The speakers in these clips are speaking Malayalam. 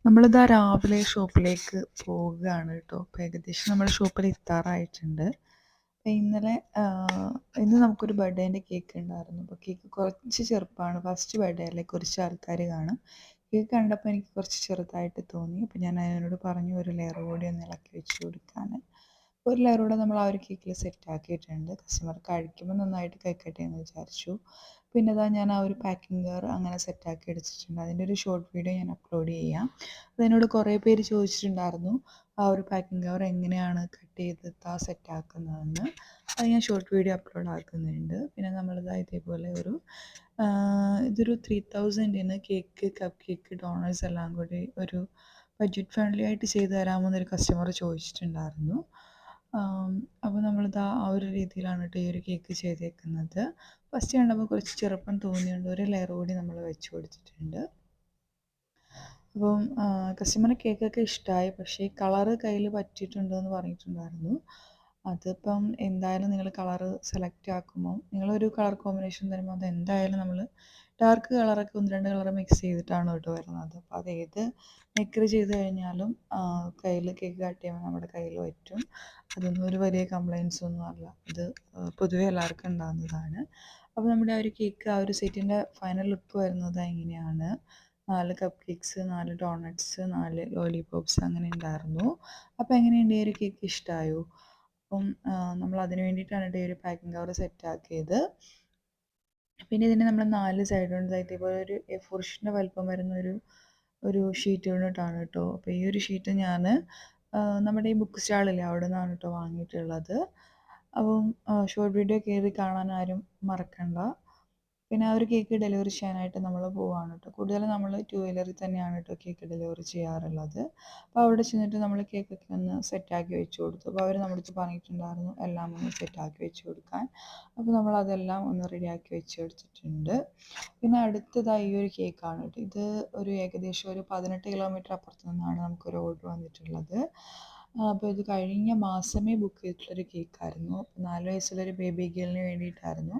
നമ്മളിതാ രാവിലെ ഷോപ്പിലേക്ക് പോവുകയാണ് കേട്ടോ. അപ്പോൾ ഏകദേശം നമ്മൾ ഷോപ്പിൽ എത്താറായിട്ടുണ്ട്. അപ്പോൾ ഇന്ന് നമുക്കൊരു ബർത്ത്ഡേൻ്റെ കേക്ക് ഉണ്ടായിരുന്നു. അപ്പോൾ കേക്ക് കുറച്ച് ചെറുപ്പമാണ്, ഫസ്റ്റ് ബർത്ത്ഡേ അല്ലേ, കുറച്ച് ആൾക്കാർ കാണും. കേക്ക് കണ്ടപ്പോൾ എനിക്ക് കുറച്ച് ചെറുതായിട്ട് തോന്നി. അപ്പോൾ ഞാൻ അതിനോട് പറഞ്ഞു ഒരു ലെയർ കൂടി ഒന്ന് ഇളക്കി വെച്ച് കൊടുക്കാൻ. ഒരു ലെയർ കൂടെ നമ്മൾ ആ ഒരു കേക്കിൽ സെറ്റ് ആക്കിയിട്ടുണ്ട്. കസ്റ്റമർ കഴിക്കുമ്പോൾ നന്നായിട്ട് കഴിക്കട്ടെ എന്ന് വിചാരിച്ചു. പിന്നെ ഇതാ ഞാൻ ആ ഒരു പാക്കിംഗ് കവർ അങ്ങനെ സെറ്റാക്കി എടുത്തിട്ടുണ്ട്. അതിൻ്റെ ഒരു ഷോർട്ട് വീഡിയോ ഞാൻ അപ്ലോഡ് ചെയ്യാം. അതിനോട് കുറേ പേര് ചോദിച്ചിട്ടുണ്ടായിരുന്നു ആ ഒരു പാക്കിംഗ് കവർ എങ്ങനെയാണ് കട്ട് ചെയ്ത് സെറ്റാക്കുന്നതെന്ന്. അത് ഞാൻ ഷോർട്ട് വീഡിയോ അപ്ലോഡ് ആക്കുന്നുണ്ട്. പിന്നെ നമ്മളിതാ ഇതേപോലെ ഇതൊരു 3000 കേക്ക്, കപ്പ് കേക്ക്, ഡോണറ്റ്സ് എല്ലാം കൂടി ഒരു ബഡ്ജറ്റ് ഫ്രണ്ട്ലി ആയിട്ട് ചെയ്തു തരാമോ എന്നൊരു കസ്റ്റമർ ചോദിച്ചിട്ടുണ്ടായിരുന്നു. അപ്പോൾ നമ്മളിതാ ആ ഒരു രീതിയിലാണ് കേട്ടോ ഈ ഒരു കേക്ക് ചെയ്തേക്കുന്നത്. ഫസ്റ്റ് കണ്ടപ്പോൾ കുറച്ച് ചെറുപ്പം തോന്നിയുണ്ട്, ഒരു ലെയർ കൂടി നമ്മൾ വെച്ച് കൊടുത്തിട്ടുണ്ട്. അപ്പം കസ്റ്റമറിന് കേക്കൊക്കെ ഇഷ്ടമായി, പക്ഷേ കളറ് കയ്യിൽ പറ്റിയിട്ടുണ്ടെന്ന് പറഞ്ഞിട്ടുണ്ടായിരുന്നു. അതിപ്പം എന്തായാലും നിങ്ങൾ കളറ് സെലക്ട് ആക്കുമ്പോൾ നിങ്ങളൊരു കളർ കോമ്പിനേഷൻ തരുമ്പോൾ അത് എന്തായാലും നമ്മൾ ഡാർക്ക് കളറൊക്കെ 1-2 കളർ മിക്സ് ചെയ്തിട്ടാണ് കേട്ടോ വരുന്നത്. അപ്പോൾ അത് ഏത് മിക്സ് ചെയ്ത് കഴിഞ്ഞാലും കയ്യിൽ കേക്ക് കട്ട് ചെയ്യുമ്പോൾ നമ്മുടെ കയ്യിൽ പറ്റും. അതൊന്നും ഒരു വലിയ കംപ്ലയിൻസ് ഒന്നും അല്ല, ഇത് പൊതുവെ എല്ലാവർക്കും ഉണ്ടാകുന്നതാണ്. അപ്പോൾ നമ്മുടെ ആ ഒരു കേക്ക്, ആ ഒരു സെറ്റിൻ്റെ ഫൈനൽ ലുക്ക് വരുന്നത് എങ്ങനെയാണ്? 4 കപ്പ് കേക്ക്സ്, 4 ഡോണറ്റ്സ്, 4 ലോലിപോപ്സ് അങ്ങനെ ഉണ്ടായിരുന്നു. അപ്പോൾ എങ്ങനെയുണ്ട് ഈ ഒരു കേക്ക്, ഇഷ്ടമായോ? അപ്പം നമ്മൾ അതിന് വേണ്ടിയിട്ടാണ് ഈ ഒരു പാക്കിംഗ് കവർ സെറ്റാക്കിയത്. പിന്നെ ഇതിന് നമ്മൾ 4 സൈഡ് കൊണ്ട് ഇതേപോലെ ഒരു A4 ഷീറ്റിൻ്റെ വലിപ്പം വരുന്ന ഒരു ഷീറ്റ് കൊണ്ടിട്ടാണ് കേട്ടോ. അപ്പോൾ ഈ ഒരു ഷീറ്റ് ഞാൻ നമ്മുടെ ഈ ബുക്ക് സ്റ്റാളില്ലേ അവിടെ നിന്നാണ് കേട്ടോ വാങ്ങിയിട്ടുള്ളത്. അപ്പം ഷോർട്ട് വീഡിയോ കയറി കാണാൻ ആരും മറക്കണ്ട. പിന്നെ ആ ഒരു കേക്ക് ഡെലിവറി ചെയ്യാനായിട്ട് നമ്മൾ പോവുകയാണ് കേട്ടോ. കൂടുതലും നമ്മൾ 2 വീലറിൽ തന്നെയാണ് കേട്ടോ കേക്ക് ഡെലിവറി ചെയ്യാറുള്ളത്. അപ്പോൾ അവിടെ ചെന്നിട്ട് നമ്മൾ കേക്കൊക്കെ ഒന്ന് സെറ്റാക്കി വെച്ച് കൊടുത്തു. അപ്പോൾ അവർ നമ്മുടെ അടുത്ത് പറഞ്ഞിട്ടുണ്ടായിരുന്നു എല്ലാം ഒന്ന് സെറ്റാക്കി വെച്ച് കൊടുക്കാൻ. അപ്പോൾ നമ്മളതെല്ലാം ഒന്ന് റെഡിയാക്കി വെച്ച് കൊടുത്തിട്ടുണ്ട്. പിന്നെ അടുത്തതായി ഈ ഒരു കേക്കാണ് കേട്ടോ. ഇത് ഏകദേശം ഒരു 18 കിലോമീറ്റർ അപ്പുറത്ത് നിന്നാണ് നമുക്കൊരു ഓർഡർ വന്നിട്ടുള്ളത്. അപ്പോൾ ഇത് കഴിഞ്ഞ മാസമേ ബുക്ക് ചെയ്തിട്ടുള്ളൊരു കേക്കായിരുന്നു. 4 വയസ്സുള്ളൊരു ബേബി ഗേളിന് വേണ്ടിയിട്ടായിരുന്നു.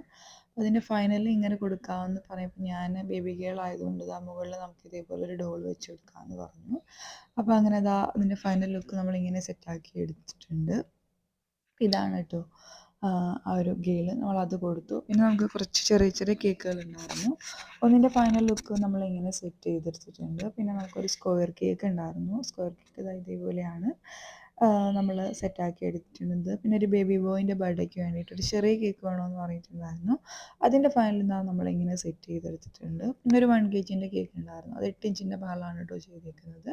അതിൻ്റെ ഫൈനലി ഇങ്ങനെ കൊടുക്കാമെന്ന് പറയുമ്പോൾ ഞാൻ ബേബി ഗേൾ ആയതുകൊണ്ട് മുകളിൽ നമുക്ക് ഇതേപോലെ ഒരു ഡോൾ വെച്ച് കൊടുക്കാമെന്ന് പറഞ്ഞു. അപ്പോൾ അങ്ങനെ അതിൻ്റെ ഫൈനൽ ലുക്ക് നമ്മളിങ്ങനെ സെറ്റാക്കി എടുത്തിട്ടുണ്ട്. ഇതാണ് കേട്ടോ ആ ഒരു ഗേള്, നമ്മളത് കൊടുത്തു. പിന്നെ നമുക്ക് കുറച്ച് ചെറിയ ചെറിയ കേക്കുകൾ ഉണ്ടായിരുന്നു. ഒന്നിൻ്റെ ഫൈനൽ ലുക്ക് നമ്മളിങ്ങനെ സെറ്റ് ചെയ്തെടുത്തിട്ടുണ്ട്. പിന്നെ നമുക്കൊരു സ്ക്വയർ കേക്ക് ഉണ്ടായിരുന്നു. സ്ക്വയർ കേക്ക് ഇതേപോലെയാണ് നമ്മൾ സെറ്റാക്കി എടുത്തിട്ടുണ്ട്. പിന്നെ ഒരു ബേബി ബോയിൻ്റെ ബർത്ത്ഡേക്ക് വേണ്ടിയിട്ട് ഒരു ചെറിയ കേക്ക് വേണമെന്ന് പറഞ്ഞിട്ടുണ്ടായിരുന്നു. അതിൻ്റെ ഫൈനൽ നമ്മളിങ്ങനെ സെറ്റ് ചെയ്തെടുത്തിട്ടുണ്ട്. പിന്നെ ഒരു 1 kg കേക്ക് ഉണ്ടായിരുന്നു. അത് 8 ഇഞ്ചിൻ്റെ പാലാണ് കേട്ടോ ചെയ്തേക്കുന്നത്.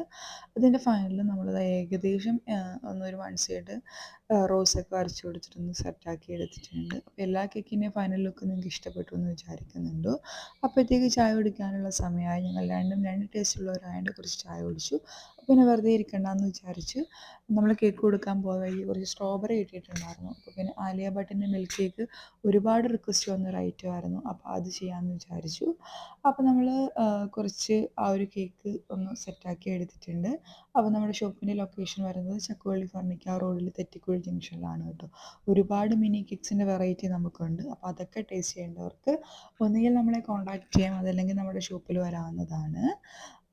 അതിൻ്റെ ഫൈനലിൽ നമ്മളത് ഏകദേശം ഒരു 1 സൈഡ് റോസൊക്കെ വരച്ച് കൊടുത്തിട്ടൊന്ന് സെറ്റാക്കി എടുത്തിട്ടുണ്ട്. അപ്പോൾ എല്ലാ കേക്കിൻ്റെയും ഫൈനൽ ലുക്ക് നിങ്ങൾക്ക് ഇഷ്ടപ്പെട്ടു എന്ന് വിചാരിക്കുന്നുണ്ടോ? അപ്പോഴത്തേക്ക് ചായ കുടിക്കാനുള്ള സമയമായി. ഞങ്ങൾ രണ്ടും 2 ടേസ്റ്റുള്ളവരായതുകൊണ്ട് കുറച്ച് ചായ കുടിച്ചു. പിന്നെ വെറുതെ ഇരിക്കണ്ടെന്ന് വിചാരിച്ച് നമ്മൾ കേക്ക് കൊടുക്കാൻ പോയ വഴി കുറച്ച് സ്ട്രോബെറി കിട്ടിയിട്ടുണ്ടായിരുന്നു. അപ്പോൾ പിന്നെ ആലിയ ഭട്ടിൻ്റെ മിൽക്ക് കേക്ക് ഒരുപാട് റിക്വസ്റ്റ് വന്നൊരു ഐറ്റം ആയിരുന്നു. അപ്പോൾ അത് ചെയ്യാമെന്ന് വിചാരിച്ചു. അപ്പോൾ നമ്മൾ കുറച്ച് ആ ഒരു കേക്ക് ഒന്ന് സെറ്റാക്കി എടുത്തിട്ടുണ്ട്. അപ്പോൾ നമ്മുടെ ഷോപ്പിൻ്റെ ലൊക്കേഷൻ വരുന്നത് ചക്കുവള്ളി ഫർണിക്ക റോഡിൽ തെറ്റിക്കുഴി ജംഗ്ഷനിലാണ് കേട്ടോ. ഒരുപാട് മിനി കേക്ക്സിൻ്റെ വെറൈറ്റി നമുക്കുണ്ട്. അപ്പോൾ അതൊക്കെ ടേസ്റ്റ് ചെയ്യേണ്ടവർക്ക് ഒന്നുകിൽ നമ്മളെ കോൺടാക്റ്റ് ചെയ്യാം, അതല്ലെങ്കിൽ നമ്മുടെ ഷോപ്പിൽ വരാവുന്നതാണ്.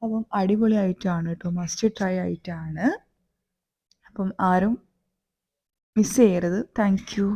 അപ്പം അടിപൊളി ഐറ്റമാണ് കേട്ടോ, മസ്റ്റ് ട്രൈ ഐറ്റമാണ്. അപ്പം ആരും മിസ് ചെയ്യരുത്. Thank you.